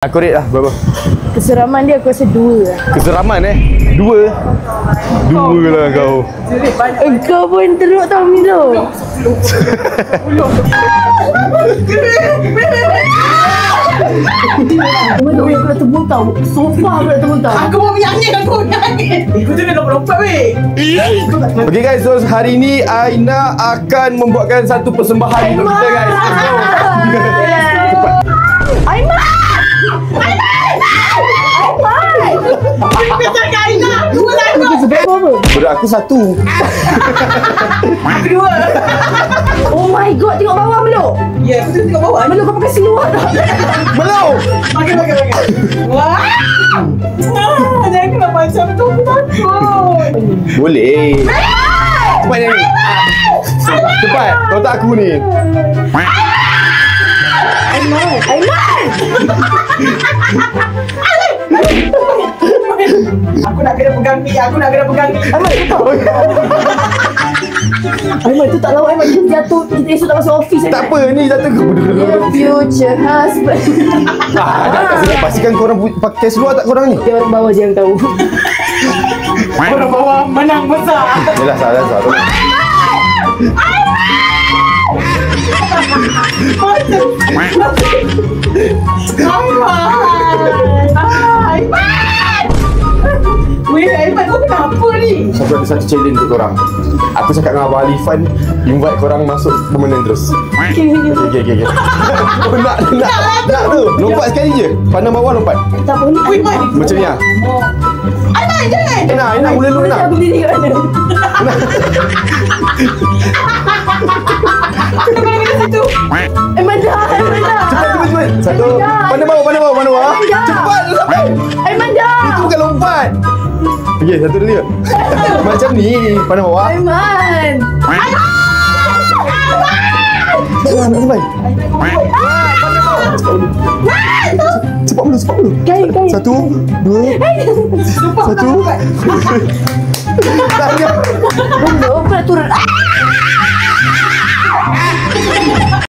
Aku rate lah berapa? Keseraman dia aku rasa 2 lah. Keseraman 2? 2 lah kau. Engkau pun teruk tau Milo. Mana aku nak terbuntau? Sofa aku nak terbuntau. Aku mau menyanyi. Aku tu nak lompat weh. Okay guys, so hari ni Aina akan membuatkan satu persembahan untuk kita guys. Let's go. Aiman! Kita cakap Aina. Aku lah. Sebab apa? Berat aku 1. Aku 2. Oh my god, tengok bawah Melo. Ya, aku tengok bawah. Melo kau pakai seluar tak? Belum. Pakai. Wah. Jangan kena macam tu. Aku takut. Boleh. Cepat nyanyi. Cepat. Kau tak aku ni. Aiman! Aku nak kena pegang ni. Aiman tu tak lawa Aiman. Kita jatuh. Kita esok tak masuk office. Tak apa ni jatuh ke. Your future husband. Dah pastikan korang pakai seluar tak korang ni? Dia orang bawah je yang tahu. Orang bawah menang besar. Yelah salah. Weh, Aiman kau kenapa ni? Aku ada satu challenge untuk korang. Aku cakap dengan Abang Alifan, invite korang masuk permanent terus. Okay. Oh, nak tu. Lompat sekali je. Pandang bawah lompat. Tak apa ni. Aiman. Macam ni lah. Aiman jangan. Aina mula dulu nak. Aku berdiri kat mana? Kita kena situ. Aiman dah. Cepat. Satu. Pandang bawah. Cepat. Aiman dah. Itu bukan lompat. Okay, satu dulu je. Macam ni. Pandang bawah. Aiman. Sampai. Cepat dulu. Kain. 1, 2, 1. Belum pernah turun.